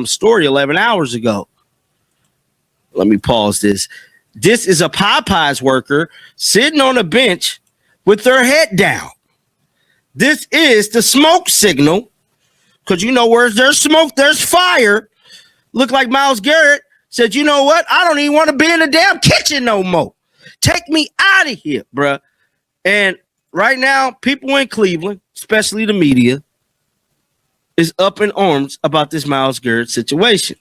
story 11 hours ago. Let me pause this. This is a Popeyes worker sitting on a bench with their head down. This is the smoke signal, because you know where there's smoke, there's fire. Look like Myles Garrett said, you know what? I don't even want to be in the damn kitchen no more. Take me out of here, bruh. And right now, people in Cleveland, especially the media, is up in arms about this Myles Garrett situation.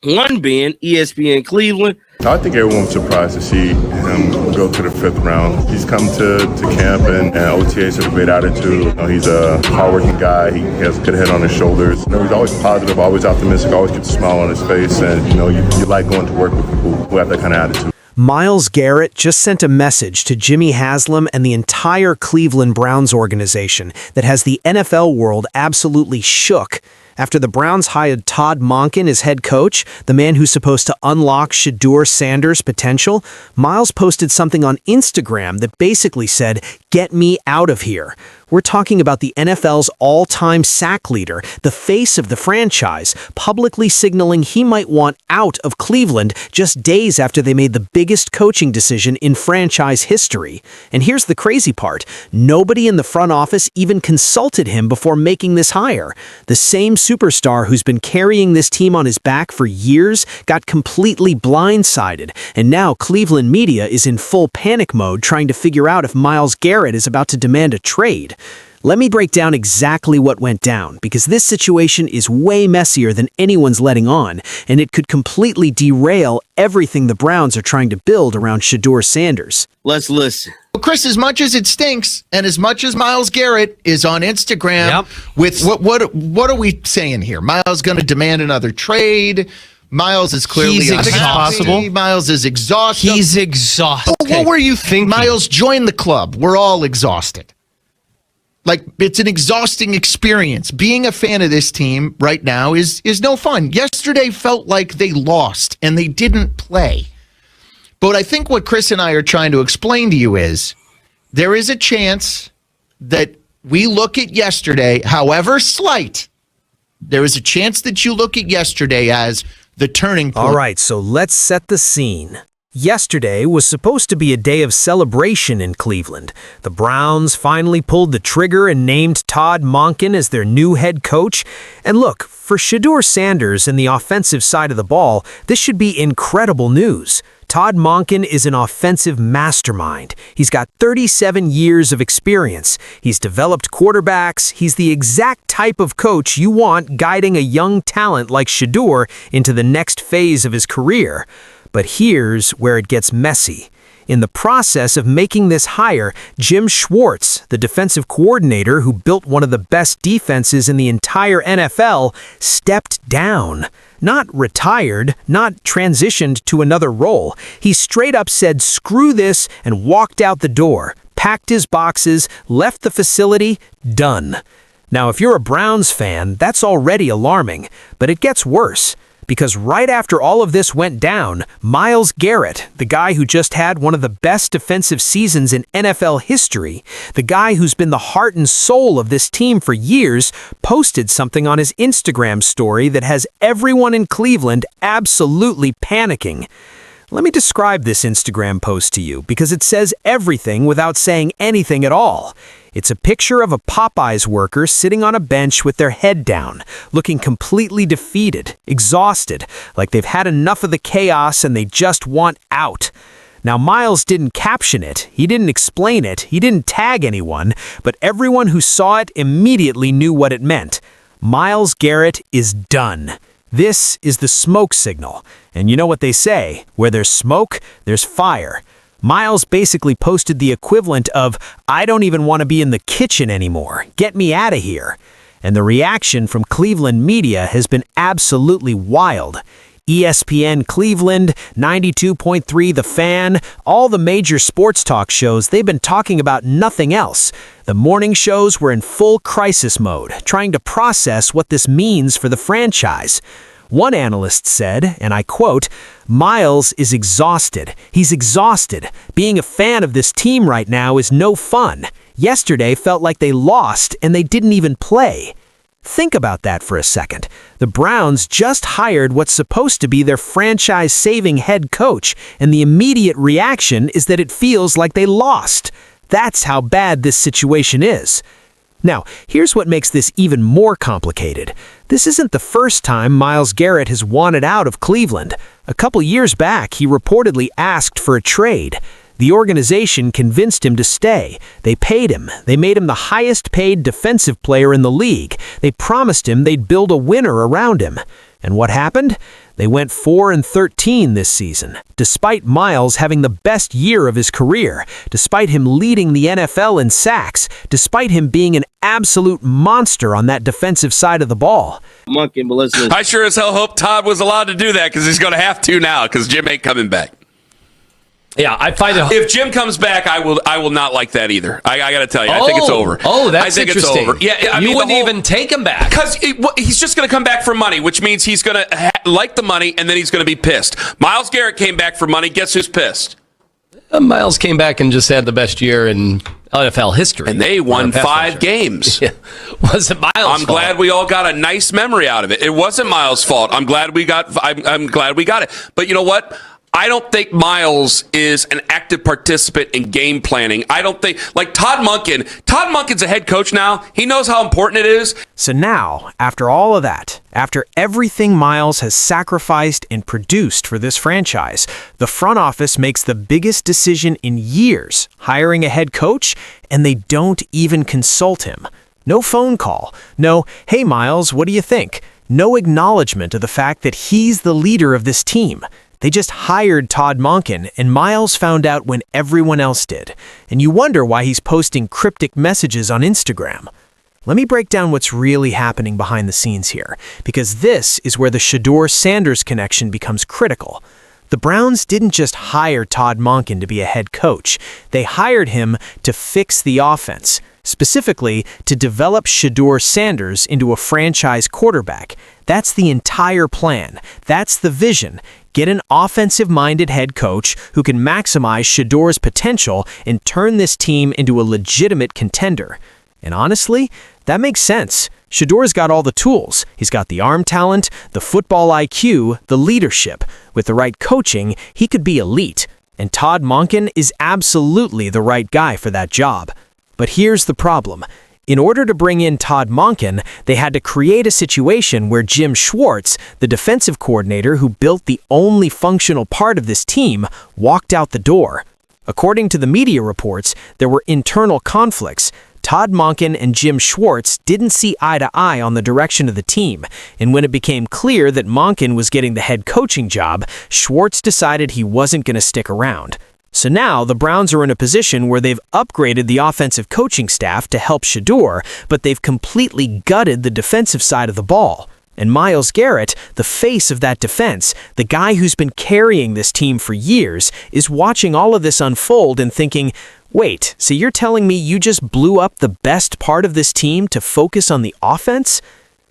One being ESPN Cleveland. I think everyone was surprised to see him go to the 5th round. He's come to camp and OTAs with a great attitude. He's a hardworking guy. He has a good head on his shoulders. He's always positive, always optimistic, always keeps a smile on his face. And, you like going to work with people who have that kind of attitude. Myles Garrett just sent a message to Jimmy Haslam and the entire Cleveland Browns organization that has the NFL world absolutely shook after the Browns hired Todd Monken as head coach, the man who's supposed to unlock Shedeur Sanders' potential. Myles posted something on Instagram that basically said, "Get me out of here." We're talking about the NFL's all-time sack leader, the face of the franchise, publicly signaling he might want out of Cleveland just days after they made the biggest coaching decision in franchise history. And here's the crazy part. Nobody in the front office even consulted him before making this hire. The same superstar who's been carrying this team on his back for years got completely blindsided, and now Cleveland media is in full panic mode trying to figure out if Myles Garrett is about to demand a trade. Let me break down exactly what went down, because this situation is way messier than anyone's letting on, and it could completely derail everything the Browns are trying to build around Shedeur Sanders. Let's listen. Well, Chris, as much as it stinks, and as much as Myles Garrett is on Instagram with what are we saying here? Myles going to demand another trade. Myles is clearly impossible. Myles is exhausted. He's exhausted. Okay. What were you thinking? Myles, join the club. We're all exhausted. Like, it's an exhausting experience. Being a fan of this team right now is no fun. Yesterday felt like they lost and they didn't play. But I think what Chris and I are trying to explain to you is there is a chance that we look at yesterday, however slight, there is a chance that you look at yesterday as the turning point. All right, so let's set the scene. Yesterday was supposed to be a day of celebration in Cleveland. The Browns finally pulled the trigger and named Todd Monken as their new head coach. And look, for Shedeur Sanders and the offensive side of the ball, this should be incredible news. Todd Monken is an offensive mastermind. He's got 37 years of experience. He's developed quarterbacks. He's the exact type of coach you want guiding a young talent like Shedeur into the next phase of his career. But here's where it gets messy. In the process of making this hire, Jim Schwartz, the defensive coordinator who built one of the best defenses in the entire NFL, stepped down. Not retired, not transitioned to another role. He straight up said, "Screw this," and walked out the door, packed his boxes, left the facility, done. Now, if you're a Browns fan, that's already alarming, but it gets worse. Because right after all of this went down, Myles Garrett, the guy who just had one of the best defensive seasons in NFL history, the guy who's been the heart and soul of this team for years, posted something on his Instagram story that has everyone in Cleveland absolutely panicking. Let me describe this Instagram post to you, because it says everything without saying anything at all. It's a picture of a Popeyes worker sitting on a bench with their head down, looking completely defeated, exhausted, like they've had enough of the chaos and they just want out. Now, Myles didn't caption it, he didn't explain it, he didn't tag anyone, but everyone who saw it immediately knew what it meant. Myles Garrett is done. This is the smoke signal. And you know what they say, where there's smoke, there's fire. Myles basically posted the equivalent of, "I don't even want to be in the kitchen anymore. Get me out of here." And the reaction from Cleveland media has been absolutely wild. ESPN Cleveland, 92.3 The Fan, all the major sports talk shows, they've been talking about nothing else. The morning shows were in full crisis mode, trying to process what this means for the franchise. One analyst said, and I quote, "Myles is exhausted. He's exhausted. Being a fan of this team right now is no fun. Yesterday felt like they lost and they didn't even play." Think about that for a second. The Browns just hired what's supposed to be their franchise-saving head coach, and the immediate reaction is that it feels like they lost. That's how bad this situation is. Now, here's what makes this even more complicated. This isn't the first time Myles Garrett has wanted out of Cleveland. A couple years back, he reportedly asked for a trade. The organization convinced him to stay. They paid him. They made him the highest-paid defensive player in the league. They promised him they'd build a winner around him. And what happened? They went 4-13 this season, despite Myles having the best year of his career, despite him leading the NFL in sacks, despite him being an absolute monster on that defensive side of the ball. Monken, but listen. I sure as hell hope Todd was allowed to do that because he's going to have to now because Jim ain't coming back. Yeah, I find it. If Jim comes back, I will not like that either. I got to tell you, I think it's over. Oh, that's I think interesting. It's over. Yeah, I you mean, wouldn't even take him back because he's just going to come back for money, which means he's going to like the money and then he's going to be pissed. Myles Garrett came back for money. Guess who's pissed? Myles came back and just had the best year in NFL history, and they won 5 games. Yeah. Was it Myles' fault? I'm glad we all got a nice memory out of it. It wasn't Myles' fault. I'm glad we got it. But you know what? I don't think Myles is an active participant in game planning. I don't think, like Todd Monken's a head coach now. He knows how important it is. So now, after all of that, after everything Myles has sacrificed and produced for this franchise, the front office makes the biggest decision in years, hiring a head coach, and they don't even consult him. No phone call. No, hey Myles, what do you think? No acknowledgement of the fact that he's the leader of this team. They just hired Todd Monken, and Myles found out when everyone else did. And you wonder why he's posting cryptic messages on Instagram. Let me break down what's really happening behind the scenes here, because this is where the Shedeur-Sanders connection becomes critical. The Browns didn't just hire Todd Monken to be a head coach. They hired him to fix the offense, specifically to develop Shedeur-Sanders into a franchise quarterback. That's the entire plan. That's the vision. Get an offensive-minded head coach who can maximize Shedeur's potential and turn this team into a legitimate contender. And honestly, that makes sense. Shedeur's got all the tools. He's got the arm talent, the football IQ, the leadership. With the right coaching, he could be elite. And Todd Monken is absolutely the right guy for that job. But here's the problem. In order to bring in Todd Monken, they had to create a situation where Jim Schwartz, the defensive coordinator who built the only functional part of this team, walked out the door. According to the media reports, there were internal conflicts. Todd Monken and Jim Schwartz didn't see eye to eye on the direction of the team, and when it became clear that Monken was getting the head coaching job, Schwartz decided he wasn't going to stick around. So now the Browns are in a position where they've upgraded the offensive coaching staff to help Shedeur, but they've completely gutted the defensive side of the ball. And Myles Garrett, the face of that defense, the guy who's been carrying this team for years, is watching all of this unfold and thinking, wait, so you're telling me you just blew up the best part of this team to focus on the offense?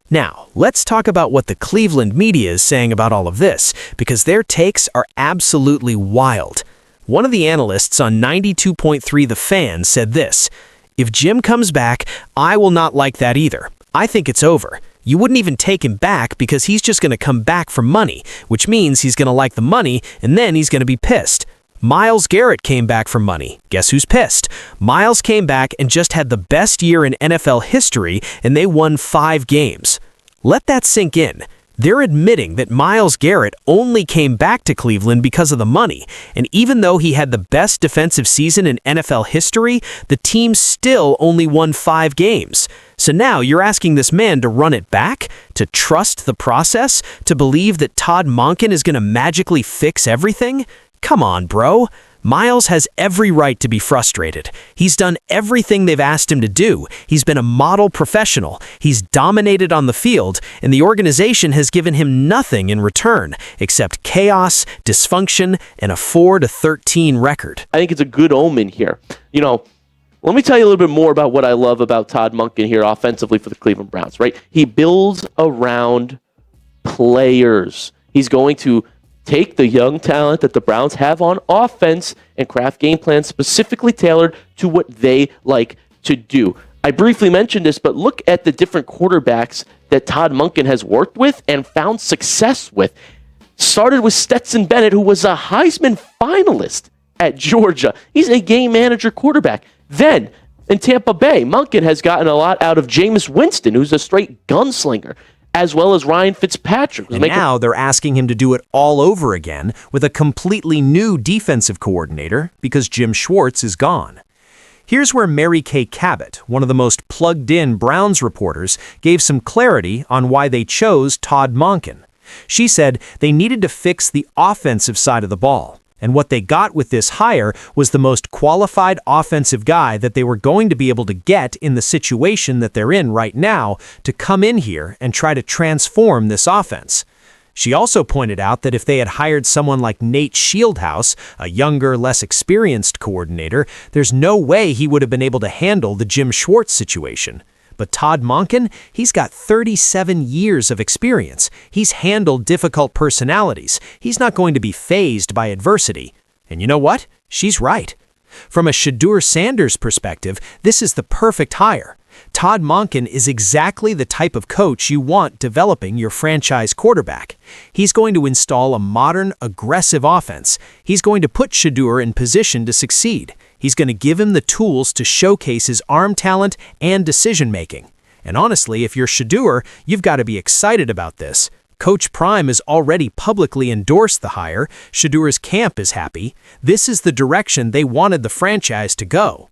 Now, let's talk about what the Cleveland media is saying about all of this, because their takes are absolutely wild. One of the analysts on 92.3 The Fan said this: "If Jim comes back, I will not like that either. I think it's over. You wouldn't even take him back because he's just going to come back for money, which means he's going to like the money and then he's going to be pissed. Myles Garrett came back for money. Guess who's pissed? Myles came back and just had the best year in NFL history and they won 5 games. Let that sink in. They're admitting that Myles Garrett only came back to Cleveland because of the money, and even though he had the best defensive season in NFL history, the team still only won 5 games. So now you're asking this man to run it back, to trust the process, to believe that Todd Monken is going to magically fix everything? Come on, bro. Myles has every right to be frustrated. He's done everything they've asked him to do. He's been a model professional. He's dominated on the field, and the organization has given him nothing in return except chaos, dysfunction, and a 4-13 record. I think it's a good omen here. You know, let me tell you a little bit more about what I love about Todd Monken here offensively for the Cleveland Browns, right? He builds around players. He's going to take the young talent that the Browns have on offense and craft game plans specifically tailored to what they like to do. I briefly mentioned this, but look at the different quarterbacks that Todd Monken has worked with and found success with. Started with Stetson Bennett, who was a Heisman finalist at Georgia. He's a game manager quarterback. Then, in Tampa Bay, Monken has gotten a lot out of Jameis Winston, who's a straight gunslinger, as well as Ryan Fitzpatrick. And now they're asking him to do it all over again with a completely new defensive coordinator because Jim Schwartz is gone. Here's where Mary Kay Cabot, one of the most plugged-in Browns reporters, gave some clarity on why they chose Todd Monken. She said they needed to fix the offensive side of the ball, and what they got with this hire was the most qualified offensive guy that they were going to be able to get in the situation that they're in right now to come in here and try to transform this offense. She also pointed out that if they had hired someone like Nate Shieldhouse, a younger, less experienced coordinator, there's no way he would have been able to handle the Jim Schwartz situation. But Todd Monken, he's got 37 years of experience. He's handled difficult personalities. He's not going to be fazed by adversity. And you know what? She's right. From a Shedeur Sanders perspective, this is the perfect hire. Todd Monken is exactly the type of coach you want developing your franchise quarterback. He's going to install a modern, aggressive offense. He's going to put Shedeur in position to succeed. He's going to give him the tools to showcase his arm talent and decision-making. And honestly, if you're Shedeur, you've got to be excited about this. Coach Prime has already publicly endorsed the hire. Shedeur's camp is happy. This is the direction they wanted the franchise to go.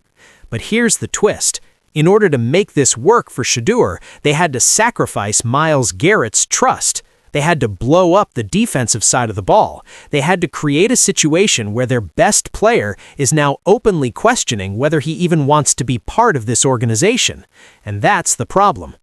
But here's the twist. In order to make this work for Shedeur, they had to sacrifice Myles Garrett's trust. They had to blow up the defensive side of the ball. They had to create a situation where their best player is now openly questioning whether he even wants to be part of this organization. And that's the problem.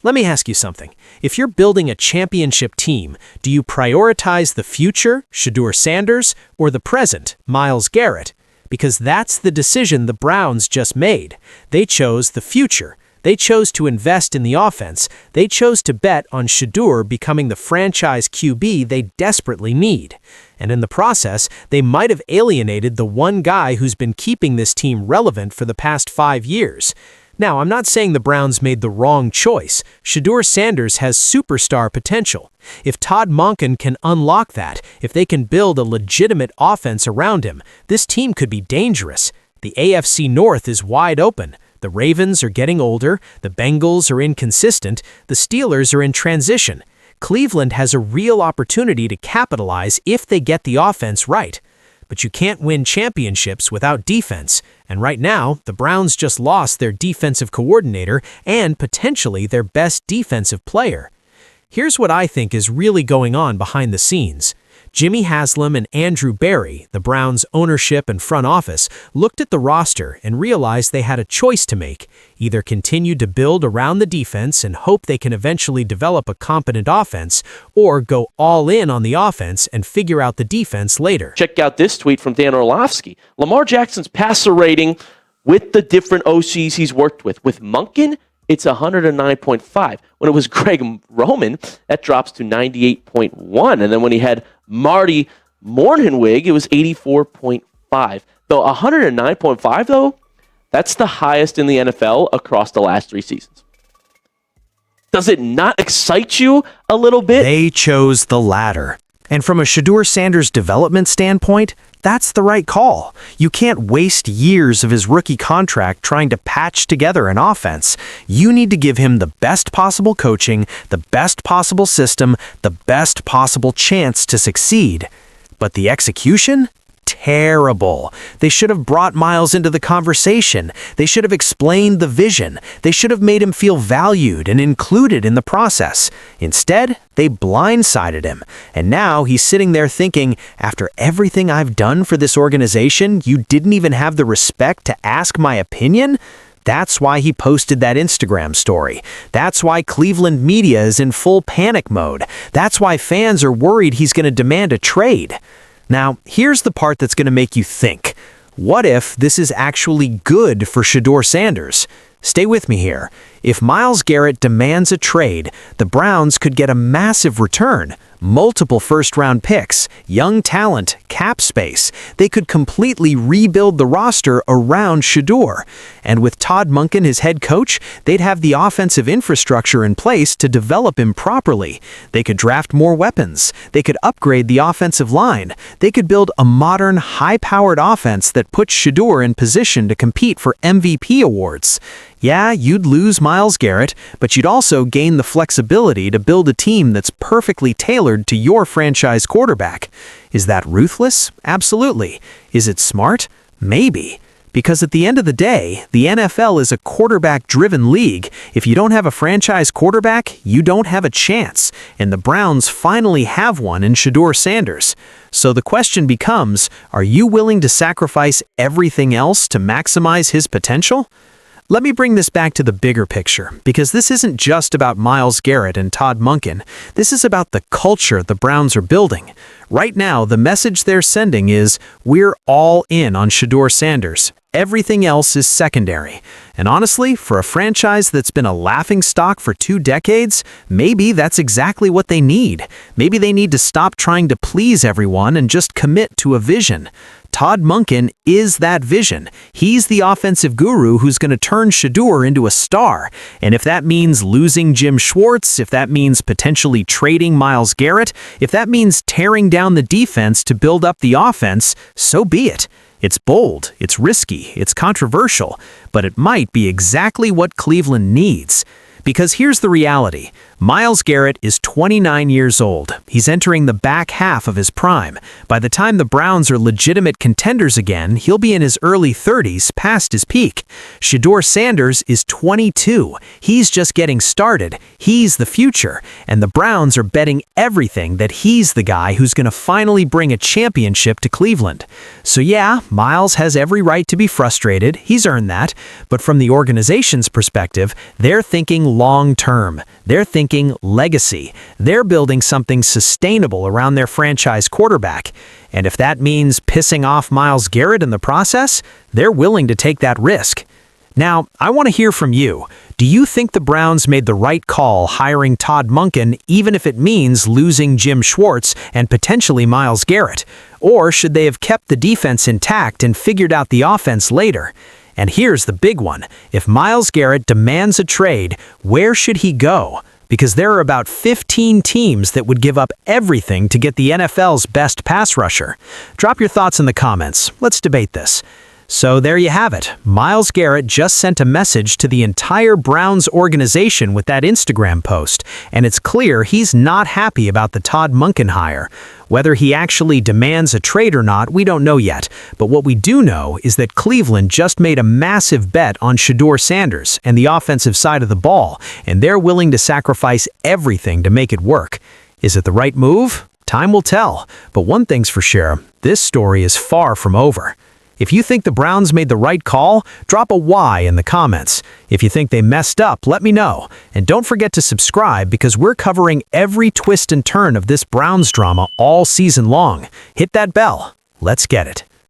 Let me ask you something. If you're building a championship team, do you prioritize the future, Shedeur Sanders, or the present, Myles Garrett? Because that's the decision the Browns just made. They chose the future. They chose to invest in the offense. They chose to bet on Shedeur becoming the franchise QB they desperately need. And in the process, they might have alienated the one guy who's been keeping this team relevant for the past 5 years. Now, I'm not saying the Browns made the wrong choice. Shedeur Sanders has superstar potential. If Todd Monken can unlock that, if they can build a legitimate offense around him, this team could be dangerous. The AFC North is wide open. The Ravens are getting older, the Bengals are inconsistent, the Steelers are in transition. Cleveland has a real opportunity to capitalize if they get the offense right. But you can't win championships without defense, and right now, the Browns just lost their defensive coordinator and potentially their best defensive player. Here's what I think is really going on behind the scenes. Jimmy Haslam and Andrew Berry, the Browns' ownership and front office, looked at the roster and realized they had a choice to make. Either continue to build around the defense and hope they can eventually develop a competent offense, or go all in on the offense and figure out the defense later. Check out this tweet from Dan Orlovsky. Lamar Jackson's passer rating with the different OCs he's worked with. With Monken, it's 109.5. When it was Greg Roman, that drops to 98.1. And then when he had Marty Mornhinweg, it was 84.5. Though 109.5, though, that's the highest in the NFL across the last 3 seasons. Does it not excite you a little bit? They chose the latter. And from a Shedeur Sanders development standpoint, that's the right call. You can't waste years of his rookie contract trying to patch together an offense. You need to give him the best possible coaching, the best possible system, the best possible chance to succeed. But the execution? Terrible. They should have brought Myles into the conversation. They should have explained the vision. They should have made him feel valued and included in the process. Instead, they blindsided him. And now he's sitting there thinking, after everything I've done for this organization, you didn't even have the respect to ask my opinion? That's why he posted that Instagram story. That's why Cleveland media is in full panic mode. That's why fans are worried he's going to demand a trade. Now, here's the part that's going to make you think. What if this is actually good for Shedeur Sanders? Stay with me here. If Myles Garrett demands a trade, the Browns could get a massive return. Multiple first-round picks, young talent, cap space. They could completely rebuild the roster around Shedeur. And with Todd Monken, his head coach, they'd have the offensive infrastructure in place to develop him properly. They could draft more weapons. They could upgrade the offensive line. They could build a modern, high-powered offense that puts Shedeur in position to compete for MVP awards. Yeah, you'd lose Myles Garrett, but you'd also gain the flexibility to build a team that's perfectly tailored to your franchise quarterback. Is that ruthless? Absolutely. Is it smart? Maybe. Because at the end of the day, the NFL is a quarterback-driven league. If you don't have a franchise quarterback, you don't have a chance. And the Browns finally have one in Shedeur Sanders. So the question becomes, are you willing to sacrifice everything else to maximize his potential? Let me bring this back to the bigger picture, because this isn't just about Myles Garrett and Todd Monken. This is about the culture the Browns are building. Right now, the message they're sending is, we're all in on Shedeur Sanders. Everything else is secondary. And honestly, for a franchise that's been a laughingstock for 2 decades, maybe that's exactly what they need. Maybe they need to stop trying to please everyone and just commit to a vision. Todd Monken is that vision. He's the offensive guru who's going to turn Shedeur into a star. And if that means losing Jim Schwartz, if that means potentially trading Myles Garrett, if that means tearing down the defense to build up the offense, so be it. It's bold, it's risky, it's controversial, but it might be exactly what Cleveland needs. Because here's the reality. Myles Garrett is 29 years old. He's entering the back half of his prime. By the time the Browns are legitimate contenders again, he'll be in his early 30s, past his peak. Shedeur Sanders is 22. He's just getting started. He's the future. And the Browns are betting everything that he's the guy who's going to finally bring a championship to Cleveland. So yeah, Myles has every right to be frustrated. He's earned that. But from the organization's perspective, they're thinking long-term. They're thinking legacy. They're building something sustainable around their franchise quarterback. And if that means pissing off Myles Garrett in the process, they're willing to take that risk. Now, I want to hear from you. Do you think the Browns made the right call hiring Todd Monken, even if it means losing Jim Schwartz and potentially Myles Garrett? Or should they have kept the defense intact and figured out the offense later? And here's the big one. If Myles Garrett demands a trade, where should he go? Because there are about 15 teams that would give up everything to get the NFL's best pass rusher. Drop your thoughts in the comments. Let's debate this. So there you have it. Myles Garrett just sent a message to the entire Browns organization with that Instagram post, and it's clear he's not happy about the Todd Monken hire. Whether he actually demands a trade or not, we don't know yet. But what we do know is that Cleveland just made a massive bet on Shedeur Sanders and the offensive side of the ball, and they're willing to sacrifice everything to make it work. Is it the right move? Time will tell. But one thing's for sure, this story is far from over. If you think the Browns made the right call, drop a Y in the comments. If you think they messed up, let me know. And don't forget to subscribe because we're covering every twist and turn of this Browns drama all season long. Hit that bell. Let's get it.